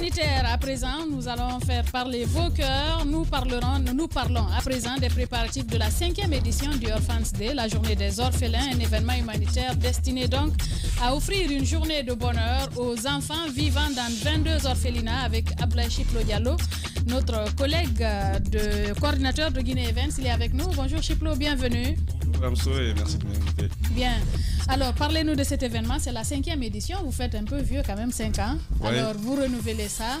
humanitaire, à présent, nous allons faire parler vos cœurs. Nous parlons à présent des préparatifs de la 5e édition du Orphans Day, la journée des orphelins, un événement humanitaire destiné donc à offrir une journée de bonheur aux enfants vivant dans 22 orphelinats avec Ablaye Chiplo Diallo, notre collègue coordinateur de Guinée Events. Il est avec nous. Bonjour Chiplo, bienvenue. Bonjour Ramso et merci de m'inviter. Bien. Alors, parlez-nous de cet événement. C'est la 5e édition. Vous faites un peu vieux quand même, 5 ans. Ouais. Alors, vous renouvelez ça.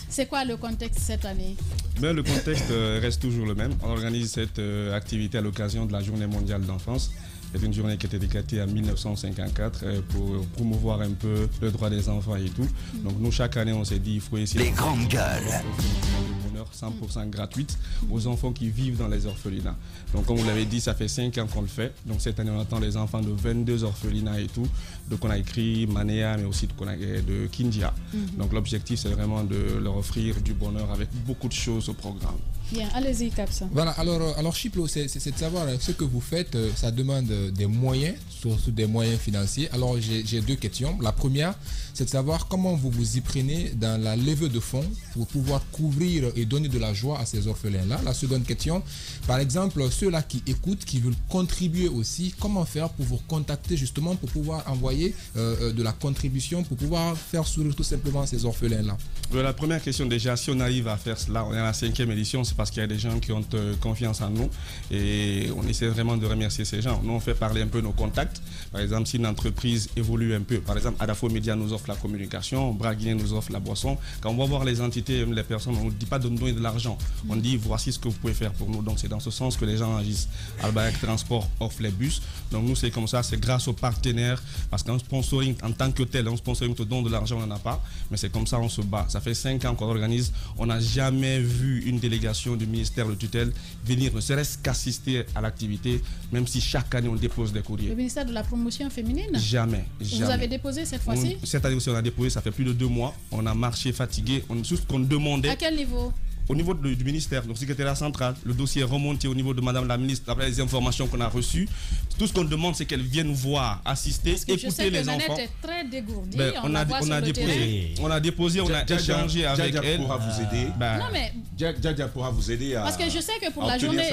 C'est quoi le contexte cette année? Ben, le contexte reste toujours le même. On organise cette activité à l'occasion de la Journée mondiale d'enfance. C'est une journée qui a été décrétée en 1954 pour promouvoir un peu le droit des enfants et tout. Donc nous, chaque année, on s'est dit il faut essayer les grandes gueules. 100% gratuite aux enfants qui vivent dans les orphelinats. Donc comme vous l'avez dit, ça fait 5 ans qu'on le fait. Donc cette année, on attend les enfants de 22 orphelinats et tout. Donc on a écrit Manéa, mais aussi de Kindia. Donc l'objectif, c'est vraiment de leur offrir du bonheur avec beaucoup de choses au programme. Bien, allez-y, Capsa. Voilà, alors Chiplo, c'est de savoir ce que vous faites, ça demande des moyens, surtout des moyens financiers. Alors j'ai deux questions. La première, c'est de savoir comment vous vous y prenez dans la levée de fonds pour pouvoir couvrir et donner de la joie à ces orphelins-là. La seconde question, par exemple, ceux-là qui écoutent, qui veulent contribuer aussi, comment faire pour vous contacter justement pour pouvoir envoyer de la contribution, pour pouvoir faire sourire tout simplement ces orphelins-là? La première question, déjà, si on arrive à faire cela, on est à la 5e édition, c'est parce qu'il y a des gens qui ont confiance en nous et on essaie vraiment de remercier ces gens. Nous, on fait parler un peu nos contacts. Par exemple, si une entreprise évolue un peu, par exemple, Adafo Media nous offre la communication, Braguinet nous offre la boisson. Quand on va voir les entités, les personnes, on ne dit pas de nous donner de l'argent. On dit, voici ce que vous pouvez faire pour nous. Donc, c'est dans ce sens que les gens agissent. Albaïk Transport offre les bus. Donc, nous, c'est comme ça, c'est grâce aux partenaires. Parce qu'un sponsoring, en tant que tel, un sponsoring te donne de l'argent, on n'en a pas. Mais c'est comme ça, on se bat. Ça fait 5 ans qu'on organise. On n'a jamais vu une délégation du ministère de tutelle venir, ne serait-ce qu'assister à l'activité, même si chaque année on dépose des courriers. Le ministère de la promotion féminine? Jamais. Vous avez déposé cette fois-ci? Cette année aussi on a déposé, ça fait plus de 2 mois. On a marché fatigué, tout ce qu'on demandait. À quel niveau? Au niveau du ministère, donc secrétariat central, le dossier est remonté au niveau de Madame la ministre, d'après les informations qu'on a reçues. Tout ce qu'on demande, c'est qu'elle vienne voir, assister, écouter les enfants. Est très dégourdie. Ben, on a déposé, on a échangé avec elle. Pourra vous aider. Non mais Djadia pourra vous aider à. Parce que je sais que pour la journée,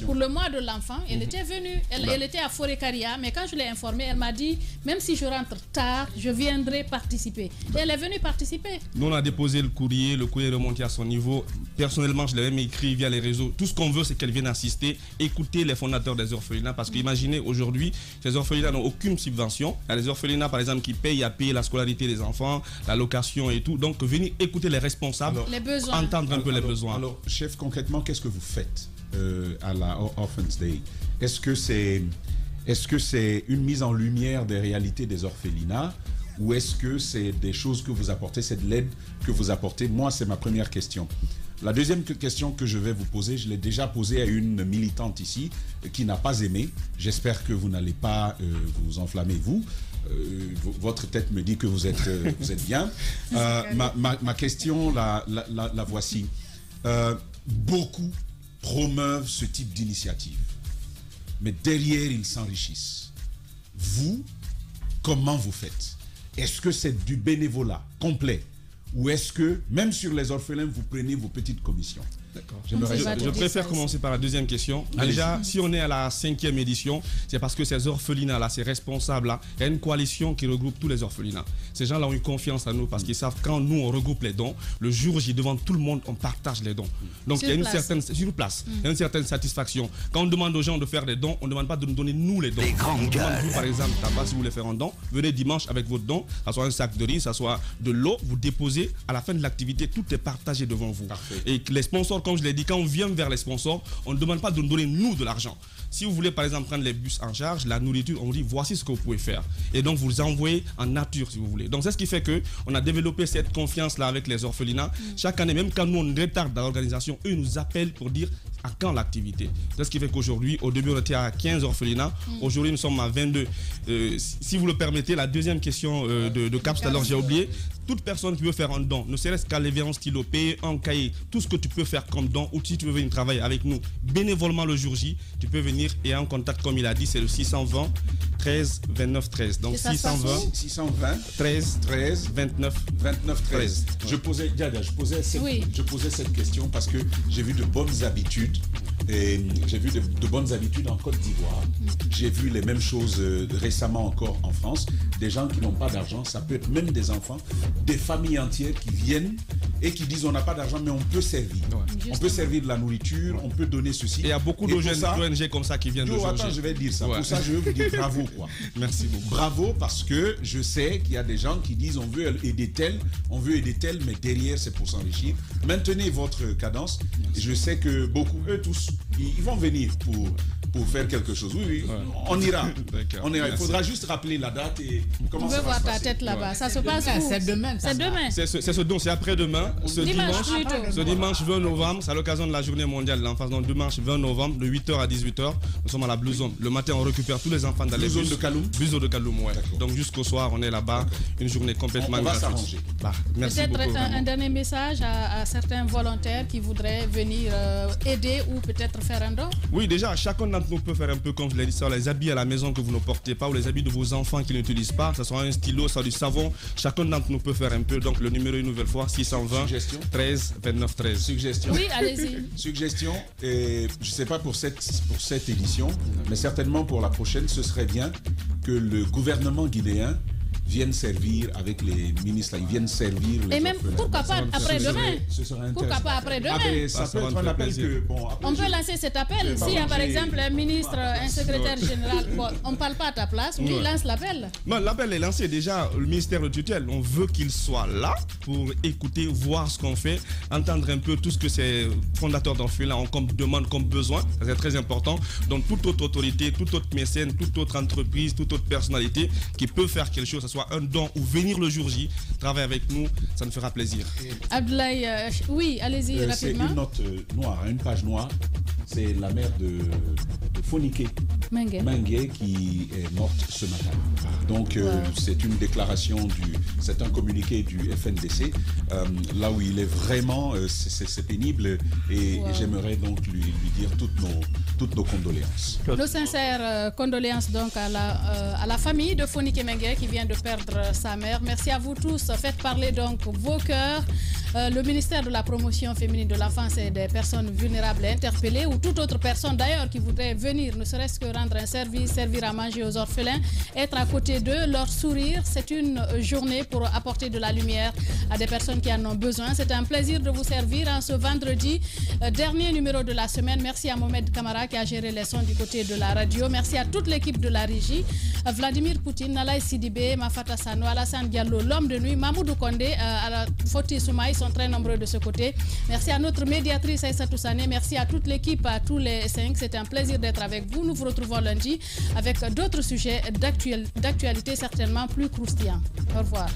pour le mois de l'enfant, elle était venue. Elle était à Forêt-Caria, mais quand je l'ai informée, elle m'a dit, même si je rentre tard, je viendrai participer. Et elle est venue participer. Nous, on a déposé le courrier est remonté à son niveau. Personnellement, je l'ai même écrit via les réseaux. Tout ce qu'on veut, c'est qu'elle vienne assister, écouter les fondateurs des orphelinats. Parce qu'imaginez, aujourd'hui, ces orphelinats n'ont aucune subvention. Il y a des orphelinats, par exemple, qui payent à payer la scolarité des enfants, la location et tout. Donc, venir écouter les responsables, les besoins. Entendre un peu les besoins. Alors, chef, concrètement, qu'est-ce que vous faites à la Orphans Day? Est-ce que c'est une mise en lumière des réalités des orphelinats? Ou est-ce que c'est des choses que vous apportez, c'est de l'aide que vous apportez? Moi, c'est ma première question. La deuxième question que je vais vous poser, je l'ai déjà posée à une militante ici qui n'a pas aimé. J'espère que vous n'allez pas vous enflammer, vous. Votre tête me dit que vous êtes bien. Ma question, la voici. Beaucoup promeuvent ce type d'initiative. Mais derrière, ils s'enrichissent. Vous, comment vous faites? Est-ce que c'est du bénévolat complet? Ou est-ce que, même sur les orphelins, vous prenez vos petites commissions? D'accord. Je préfère commencer par la deuxième question. Déjà, si on est à la 5e édition, c'est parce que ces orphelinats-là, ces responsables-là, il y a une coalition qui regroupe tous les orphelinats. Ces gens-là ont eu confiance en nous parce qu'ils savent quand nous, on regroupe les dons, le jour J, devant tout le monde, on partage les dons. Donc, il y a une certaine, sur place, il y a une certaine satisfaction. Quand on demande aux gens de faire des dons, on ne demande pas de nous donner nous les dons. Les grandes gueules. Vous, par exemple, Tabac, si vous voulez faire un don, venez dimanche avec votre don, ça soit un sac de riz, ça soit de l'eau, vous déposez. À la fin de l'activité, tout est partagé devant vous. Parfait. Et les sponsors, comme je l'ai dit, quand on vient vers les sponsors, on ne demande pas de nous donner nous de l'argent. Si vous voulez par exemple prendre les bus en charge, la nourriture, on vous dit voici ce que vous pouvez faire. Et donc vous envoyez en nature si vous voulez. Donc c'est ce qui fait qu'on a développé cette confiance-là avec les orphelinats. Chaque année, même quand nous on retarde dans l'organisation, eux nous appellent pour dire à quand l'activité. C'est ce qui fait qu'aujourd'hui, au début on était à 15 orphelinats. Aujourd'hui nous sommes à 22. Si vous le permettez, la deuxième question de Caps, alors j'ai oublié. toute personne qui veut faire un don, ne serait-ce qu'à l'événement stylo, payer un cahier, tout ce que tu peux faire comme don, ou si tu veux venir travailler avec nous bénévolement le jour J, tu peux venir et en contact, comme il a dit, c'est le 620 13 29 13. Donc 620 13 29 13. Je posais cette question parce que j'ai vu de bonnes habitudes. Et j'ai vu de bonnes habitudes en Côte d'Ivoire. J'ai vu les mêmes choses récemment encore en France. Des gens qui n'ont pas d'argent, ça peut être même des enfants, des familles entières qui viennent et qui disent on n'a pas d'argent mais on peut servir. Ouais. On peut servir de la nourriture, on peut donner ceci. Et il y a beaucoup d'ONG comme ça qui viennent de changer. Attends, je vais dire ça. Ouais. Pour ça, je veux vous dire bravo. Quoi. Merci beaucoup. Bravo parce que je sais qu'il y a des gens qui disent on veut aider tel, mais derrière c'est pour s'enrichir. Maintenez votre cadence. Et je sais que beaucoup, eux tous, ils vont venir pour faire quelque chose. Oui, ouais. On ira. Il faudra juste rappeler la date et comment ça va se passer. On veut voir ta tête là-bas. Ouais. Ça se passe où? C'est demain. C'est demain. C'est ce don, c'est après-demain. Ce dimanche 20 novembre, c'est à l'occasion de la journée mondiale de l'enfance. Donc dimanche 20 novembre, de 8h à 18h, nous sommes à la Blue Zone. Le matin, on récupère tous les enfants dans les Blue Zone de Kaloum. Blue Zone de Kaloum, ouais. Donc jusqu'au soir, on est là-bas. Une journée complètement gratuite. On va s'arranger. Merci beaucoup. Peut-être un dernier message à certains volontaires qui voudraient venir aider ou peut-être faire un don. Oui, déjà, chacun d'entre nous peut faire un peu comme je l'ai dit, ça, les habits à la maison que vous ne portez pas ou les habits de vos enfants qui n'utilisent pas, ça sera un stylo, ça du savon. Chacun d'entre nous peut faire un peu. Donc le numéro une nouvelle fois 620 13 29 13. Suggestion. Oui, allez-y. Suggestion. Et je ne sais pas pour cette édition, mais certainement pour la prochaine, ce serait bien que le gouvernement guinéen viennent servir avec les ministres, là, ils viennent servir les et même pourquoi pas après-demain. Pourquoi pas après-demain. Ça peut être un appel que on peut lancer cet appel. S'il y a par exemple un ministre, un secrétaire général, on ne parle pas à ta place, lui lance l'appel. L'appel est lancé déjà, le ministère de tutelle, on veut qu'il soit là pour écouter, voir ce qu'on fait, entendre un peu tout ce que ces fondateurs d'orphelins ont comme demande, comme besoin, c'est très important. Donc toute autre autorité, toute autre mécène, toute autre entreprise, toute autre personnalité qui peut faire quelque chose, que ce soit un don ou venir le jour J, travailler avec nous, ça nous fera plaisir. Abdoulaye, oui, allez-y rapidement. C'est une note noire, une page noire. C'est la mère de Fonike Mengue qui est morte ce matin. Donc c'est une déclaration c'est un communiqué du FNDC là où il est vraiment, c'est pénible et j'aimerais donc lui dire toutes nos condoléances. Nos sincères condoléances donc à la famille de Fonike Mengue qui vient de perdre sa mère. Merci à vous tous. Faites parler donc vos cœurs. Le ministère de la promotion féminine de l'enfance et des personnes vulnérables est interpellé ou toute autre personne d'ailleurs qui voudrait venir, ne serait-ce que rendre un service, servir à manger aux orphelins, être à côté d'eux, leur sourire. C'est une journée pour apporter de la lumière à des personnes qui en ont besoin. C'est un plaisir de vous servir en ce vendredi, dernier numéro de la semaine. Merci à Mohamed Kamara qui a géré les sons du côté de la radio. Merci à toute l'équipe de la régie. Vladimir Poutine, Nalaï Sidibé, Mafata Sano, Alassane Diallo, l'homme de nuit, Mamoudou Kondé, Foti Soumaï sont très nombreux de ce côté. Merci à notre médiatrice Aïssatou Sané. Merci à toute l'équipe, à tous les 5. C'est un plaisir d'être avec vous. Nous vous retrouvons lundi avec d'autres sujets d'actualité certainement plus croustillants. Au revoir.